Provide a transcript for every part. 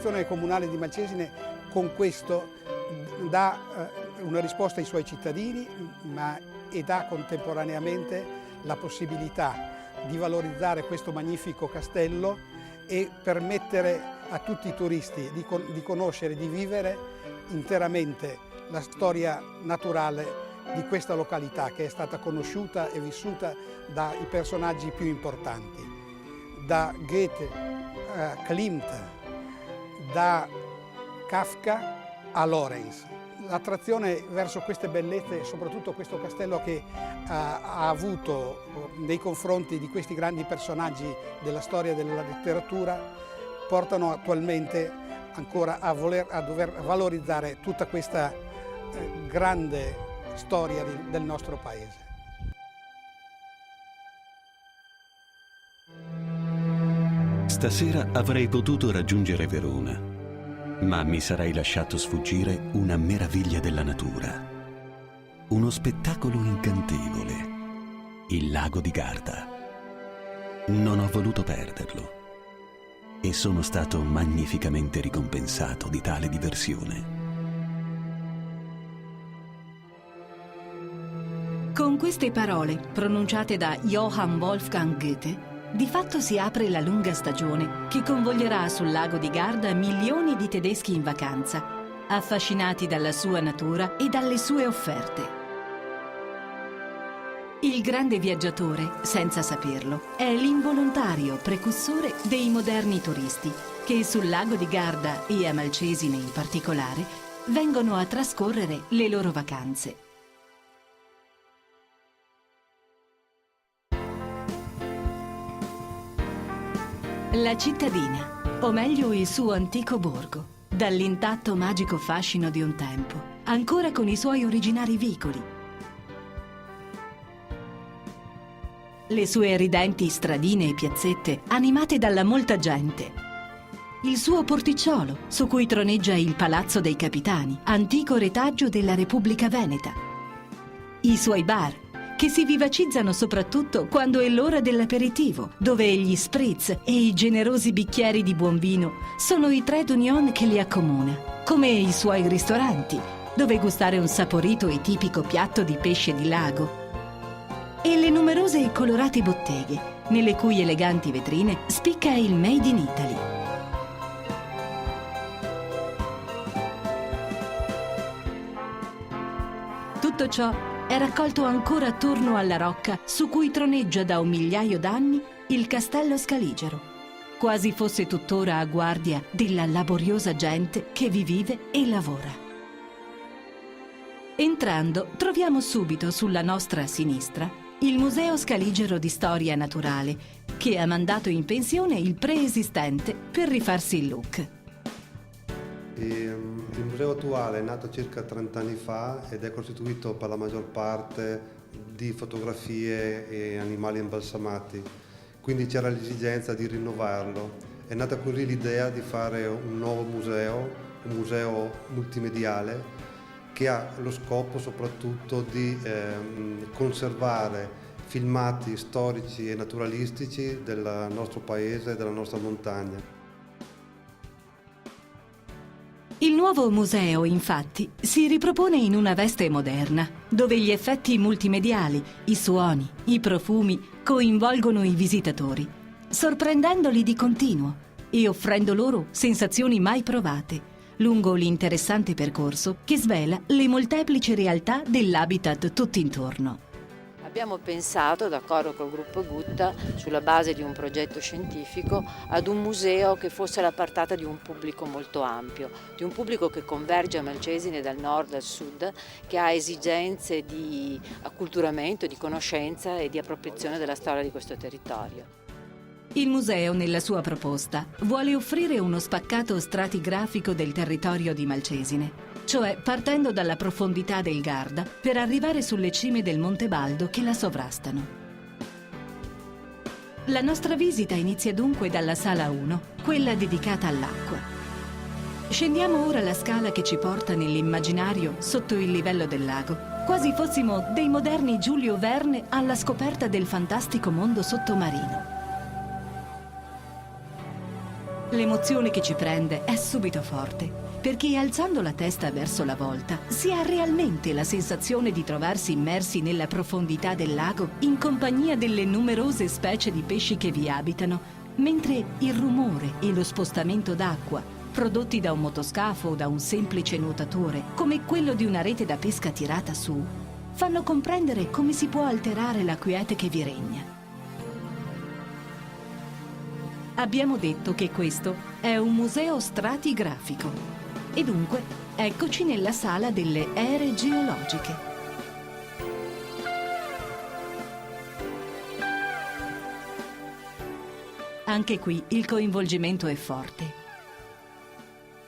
l'amministrazione comunale di Malcesine con questo dà una risposta ai suoi cittadini, e dà contemporaneamente la possibilità di valorizzare questo magnifico castello e permettere a tutti i turisti di conoscere, di vivere interamente la storia naturale di questa località, che è stata conosciuta e vissuta dai personaggi più importanti, da Goethe a Klimt, da Kafka a Lorenz. L'attrazione verso queste bellezze, soprattutto questo castello che ha avuto nei confronti di questi grandi personaggi della storia della letteratura, portano attualmente ancora a dover valorizzare tutta questa grande storia del nostro paese. Stasera avrei potuto raggiungere Verona, ma mi sarei lasciato sfuggire una meraviglia della natura. Uno spettacolo incantevole, il lago di Garda. Non ho voluto perderlo e sono stato magnificamente ricompensato di tale diversione. Con queste parole, pronunciate da Johann Wolfgang Goethe, di fatto si apre la lunga stagione che convoglierà sul lago di Garda milioni di tedeschi in vacanza, affascinati dalla sua natura e dalle sue offerte. Il grande viaggiatore, senza saperlo, è l'involontario precursore dei moderni turisti che sul lago di Garda e a Malcesine in particolare vengono a trascorrere le loro vacanze. La cittadina, o meglio il suo antico borgo, dall'intatto magico fascino di un tempo, ancora con i suoi originari vicoli. Le sue ridenti stradine e piazzette animate dalla molta gente. Il suo porticciolo, su cui troneggia il Palazzo dei Capitani, antico retaggio della Repubblica Veneta. I suoi bar, che si vivacizzano soprattutto quando è l'ora dell'aperitivo, dove gli spritz e i generosi bicchieri di buon vino sono i trait d'union che li accomuna, come i suoi ristoranti, dove gustare un saporito e tipico piatto di pesce di lago, e le numerose e colorate botteghe, nelle cui eleganti vetrine spicca il Made in Italy. Tutto ciò è raccolto ancora attorno alla rocca su cui troneggia da 1 migliaio d'anni il Castello Scaligero, quasi fosse tuttora a guardia della laboriosa gente che vi vive e lavora. Entrando, troviamo subito sulla nostra sinistra il Museo Scaligero di Storia Naturale, che ha mandato in pensione il preesistente per rifarsi il look. Il museo attuale è nato circa 30 anni fa ed è costituito per la maggior parte di fotografie e animali imbalsamati, quindi c'era l'esigenza di rinnovarlo. È nata così l'idea di fare un nuovo museo, un museo multimediale, che ha lo scopo soprattutto di conservare filmati storici e naturalistici del nostro paese e della nostra montagna. Il nuovo museo, infatti, si ripropone in una veste moderna, dove gli effetti multimediali, i suoni, i profumi coinvolgono i visitatori, sorprendendoli di continuo e offrendo loro sensazioni mai provate, lungo l'interessante percorso che svela le molteplici realtà dell'habitat tutt'intorno. Abbiamo pensato, d'accordo col gruppo Gutta, sulla base di un progetto scientifico, ad un museo che fosse la portata di un pubblico molto ampio, di un pubblico che converge a Malcesine dal nord al sud, che ha esigenze di acculturamento, di conoscenza e di appropriazione della storia di questo territorio. Il museo, nella sua proposta, vuole offrire uno spaccato stratigrafico del territorio di Malcesine, cioè partendo dalla profondità del Garda per arrivare sulle cime del Monte Baldo che la sovrastano. La nostra visita inizia dunque dalla Sala 1, quella dedicata all'acqua. Scendiamo ora la scala che ci porta nell'immaginario sotto il livello del lago, quasi fossimo dei moderni Giulio Verne alla scoperta del fantastico mondo sottomarino. L'emozione che ci prende è subito forte, perché alzando la testa verso la volta si ha realmente la sensazione di trovarsi immersi nella profondità del lago in compagnia delle numerose specie di pesci che vi abitano, mentre il rumore e lo spostamento d'acqua, prodotti da un motoscafo o da un semplice nuotatore, come quello di una rete da pesca tirata su, fanno comprendere come si può alterare la quiete che vi regna. Abbiamo detto che questo è un museo stratigrafico e dunque eccoci nella sala delle ere geologiche. Anche qui il coinvolgimento è forte.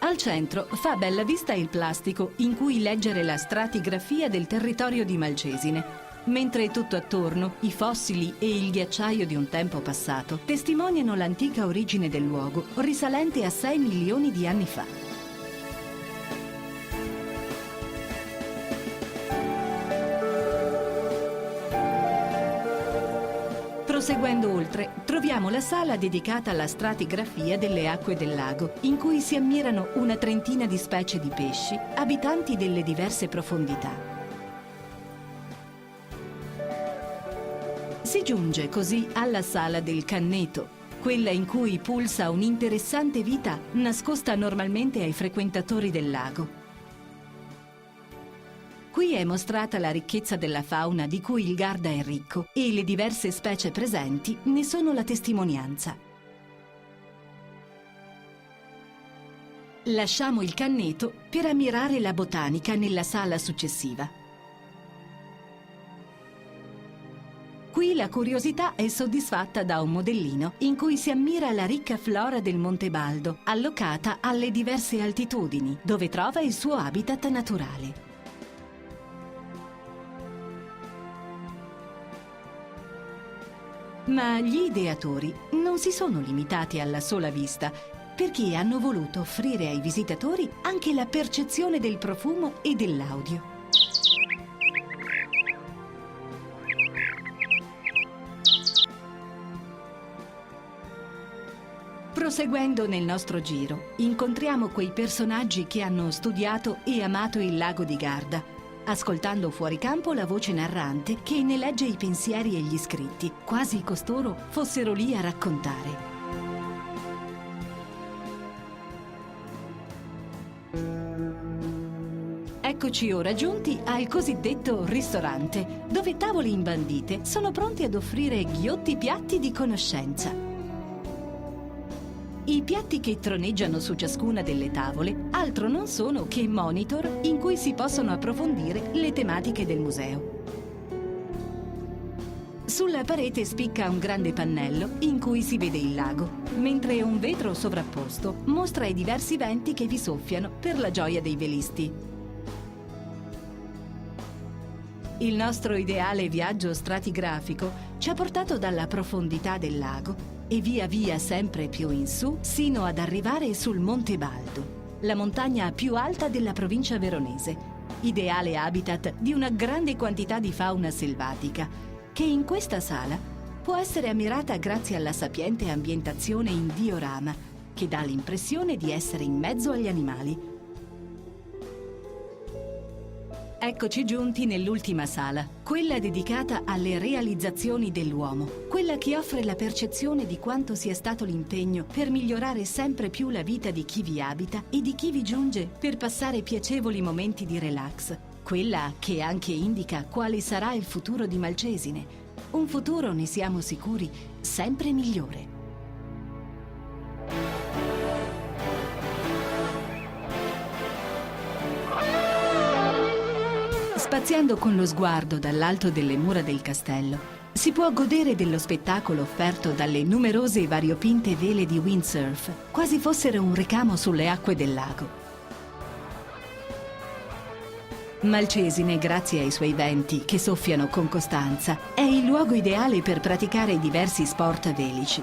Al centro fa bella vista il plastico in cui leggere la stratigrafia del territorio di Malcesine, mentre tutto attorno i fossili e il ghiacciaio di un tempo passato testimoniano l'antica origine del luogo, risalente a 6 milioni di anni fa. Proseguendo oltre, troviamo la sala dedicata alla stratigrafia delle acque del lago, in cui si ammirano una trentina di specie di pesci, abitanti delle diverse profondità. Si giunge così alla sala del canneto, quella in cui pulsa un'interessante vita nascosta normalmente ai frequentatori del lago. Qui è mostrata la ricchezza della fauna di cui il Garda è ricco e le diverse specie presenti ne sono la testimonianza. Lasciamo il canneto per ammirare la botanica nella sala successiva. Qui la curiosità è soddisfatta da un modellino in cui si ammira la ricca flora del Monte Baldo, allocata alle diverse altitudini, dove trova il suo habitat naturale. Ma gli ideatori non si sono limitati alla sola vista, perché hanno voluto offrire ai visitatori anche la percezione del profumo e dell'audio. Proseguendo nel nostro giro, incontriamo quei personaggi che hanno studiato e amato il lago di Garda, ascoltando fuori campo la voce narrante che ne legge i pensieri e gli scritti, quasi costoro fossero lì a raccontare. Eccoci ora giunti al cosiddetto ristorante, dove tavole imbandite sono pronti ad offrire ghiotti piatti di conoscenza. I piatti che troneggiano su ciascuna delle tavole altro non sono che monitor in cui si possono approfondire le tematiche del museo. Sulla parete spicca un grande pannello in cui si vede il lago, mentre un vetro sovrapposto mostra i diversi venti che vi soffiano per la gioia dei velisti. Il nostro ideale viaggio stratigrafico ci ha portato dalla profondità del lago e via via sempre più in su, sino ad arrivare sul Monte Baldo, la montagna più alta della provincia veronese, ideale habitat di una grande quantità di fauna selvatica, che in questa sala può essere ammirata grazie alla sapiente ambientazione in diorama, che dà l'impressione di essere in mezzo agli animali. Eccoci giunti nell'ultima sala, quella dedicata alle realizzazioni dell'uomo, quella che offre la percezione di quanto sia stato l'impegno per migliorare sempre più la vita di chi vi abita e di chi vi giunge per passare piacevoli momenti di relax, quella che anche indica quale sarà il futuro di Malcesine, un futuro, ne siamo sicuri, sempre migliore. Spaziando con lo sguardo dall'alto delle mura del castello, si può godere dello spettacolo offerto dalle numerose e variopinte vele di windsurf, quasi fossero un ricamo sulle acque del lago. Malcesine, grazie ai suoi venti che soffiano con costanza, è il luogo ideale per praticare i diversi sport velici.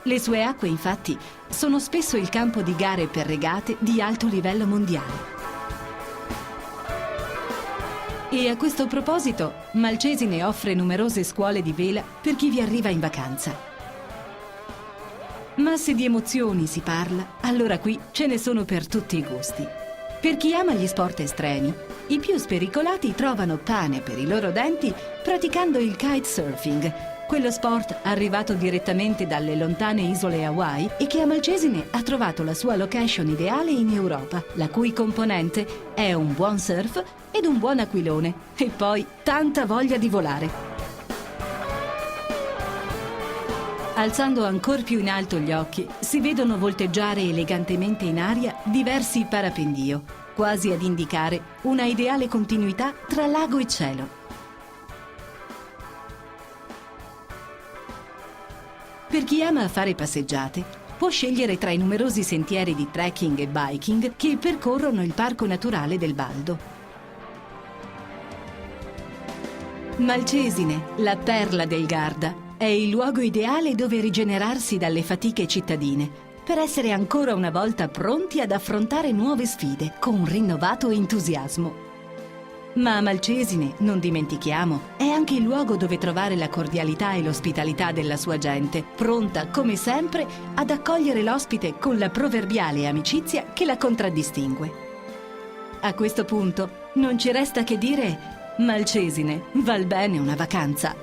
Le sue acque, infatti, sono spesso il campo di gare per regate di alto livello mondiale. E a questo proposito, Malcesine offre numerose scuole di vela per chi vi arriva in vacanza. Ma se di emozioni si parla, allora qui ce ne sono per tutti i gusti. Per chi ama gli sport estremi, i più spericolati trovano pane per i loro denti praticando il kitesurfing, quello sport arrivato direttamente dalle lontane isole Hawaii e che a Malcesine ha trovato la sua location ideale in Europa, la cui componente è un buon surf ed un buon aquilone e poi tanta voglia di volare. Alzando ancor più in alto gli occhi, si vedono volteggiare elegantemente in aria diversi parapendio, quasi ad indicare una ideale continuità tra lago e cielo. Per chi ama fare passeggiate, può scegliere tra i numerosi sentieri di trekking e biking che percorrono il Parco Naturale del Baldo. Malcesine, la perla del Garda, è il luogo ideale dove rigenerarsi dalle fatiche cittadine, per essere ancora una volta pronti ad affrontare nuove sfide con un rinnovato entusiasmo. Ma Malcesine, non dimentichiamo, è anche il luogo dove trovare la cordialità e l'ospitalità della sua gente, pronta, come sempre, ad accogliere l'ospite con la proverbiale amicizia che la contraddistingue. A questo punto, non ci resta che dire: Malcesine, val bene una vacanza.